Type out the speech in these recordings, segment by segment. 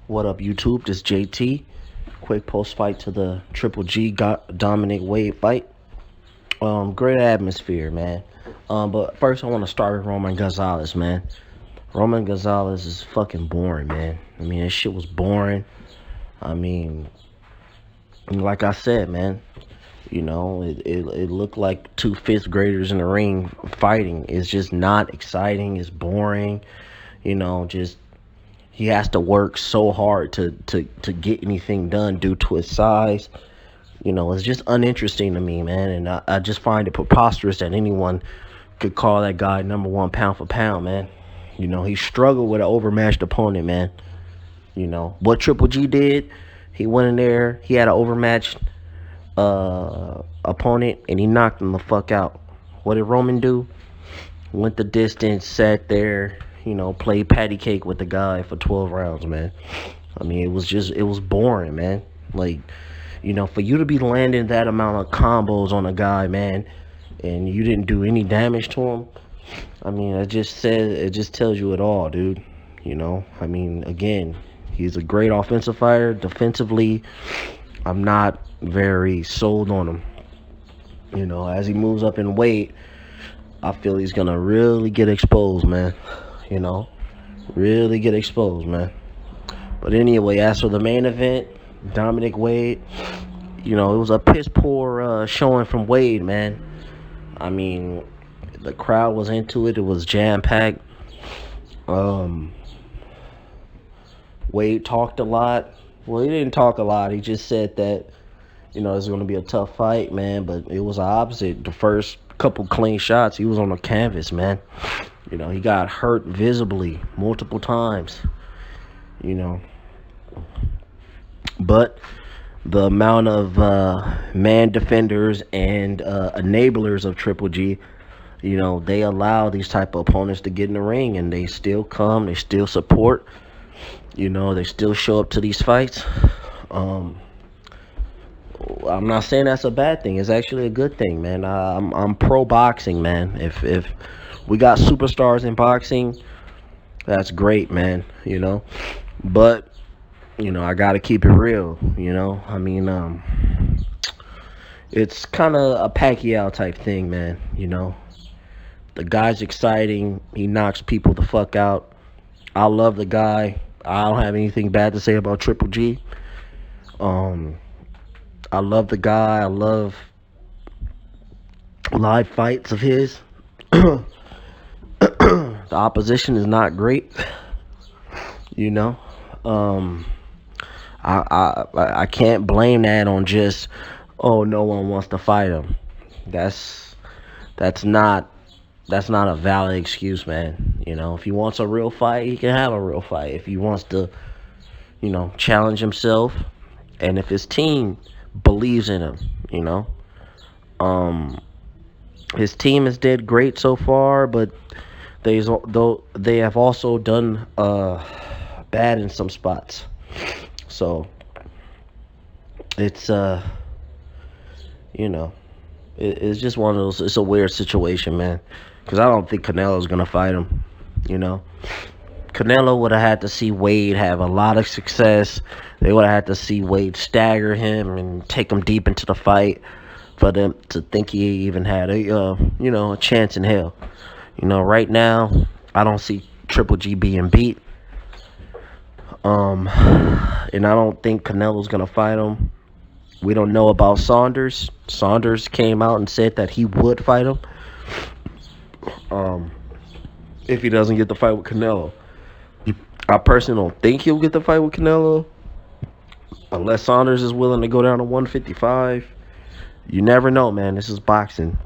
What up, YouTube? This JT. Quick post fight to the Triple G Dominic Wade fight. Great atmosphere, man. But first, I want to start with Roman Gonzalez, man. Roman Gonzalez is fucking boring, man. I mean, this shit was boring. I mean, like I said, man, it looked like two fifth graders in the ring fighting. It's just not exciting. It's boring. Just he has to work so hard to get anything done due to his size. It's just uninteresting to me, man. And I just find it preposterous that anyone could call that guy number one pound for pound, man. He struggled with an overmatched opponent, man. What Triple G did, he went in there, he had an overmatched opponent, and he knocked him the fuck out. What did Roman do? Went the distance, sat there, played patty cake with the guy for 12 rounds, man. I mean, it was boring, man. Like, for you to be landing that amount of combos on a guy, man, and you didn't do any damage to him, I mean, it just tells you it all, dude. I mean, again, he's a great offensive fighter. Defensively, I'm not very sold on him. As he moves up in weight, I feel he's gonna really get exposed, man. Really get exposed, man. But anyway, as for the main event, Dominic Wade, it was a piss poor showing from Wade, man. I mean, the crowd was into it. It was jam packed. Wade talked a lot. Well, he didn't talk a lot. He just said that it's going to be a tough fight, man. But it was the opposite. The first couple clean shots, he was on the canvas, man. He got hurt visibly multiple times. But the amount of man defenders and enablers of Triple G, they allow these type of opponents to get in the ring, and they still come, they still support, they still show up to these fights. I'm not saying that's a bad thing. It's actually a good thing, man. I'm pro boxing, man. If we got superstars in boxing, that's great, man. But I gotta keep it real. I mean, it's kind of a Pacquiao type thing, man. The guy's exciting. He knocks people the fuck out. I love the guy. I don't have anything bad to say about Triple G. I love the guy. I love live fights of his. The opposition is not great. I can't blame that on just, oh, no one wants to fight him. That's not a valid excuse, man. If he wants a real fight, he can have a real fight. If he wants to, challenge himself, and if his team believes in him, his team has did great so far, but they have also done bad in some spots. So it's it's just one of those. It's a weird situation, man, because I don't think Canelo's gonna fight him. Canelo would have had to see Wade have a lot of success. They would have had to see Wade stagger him and take him deep into the fight for them to think he even had a chance in hell. Right now, I don't see Triple G being beat. And I don't think Canelo's gonna fight him. We don't know about Saunders. Saunders came out and said that he would fight him if he doesn't get the fight with Canelo. I personally don't think he'll get the fight with Canelo unless Saunders is willing to go down to 155. You never know, man. This is boxing.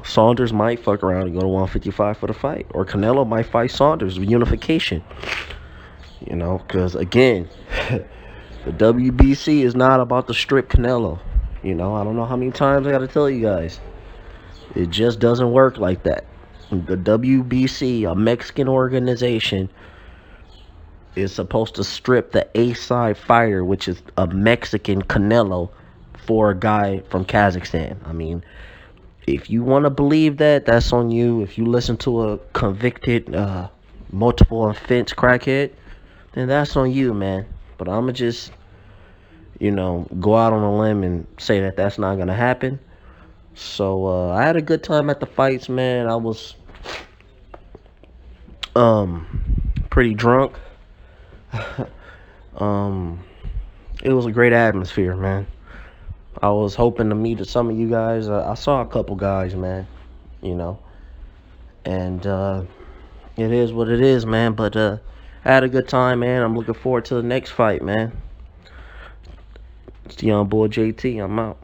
Saunders might fuck around and go to 155 for the fight, or Canelo might fight Saunders with unification. Because again, the WBC is not about to strip Canelo. I don't know how many times I got to tell you guys. It just doesn't work like that. The WBC, a Mexican organization, is supposed to strip the A-side fighter, which is a Mexican Canelo, for a guy from Kazakhstan. I mean, if you want to believe that, that's on you. If you listen to a convicted multiple offense crackhead, then that's on you, man. But I'ma just, go out on a limb and say that that's not gonna happen. So I had a good time at the fights, man. I was pretty drunk. um, it was a great atmosphere, man. I was hoping to meet some of you guys. I saw a couple guys, man. You know, and it is what it is, man. But I had a good time, man. I'm looking forward to the next fight, man. It's the young boy JT. I'm out.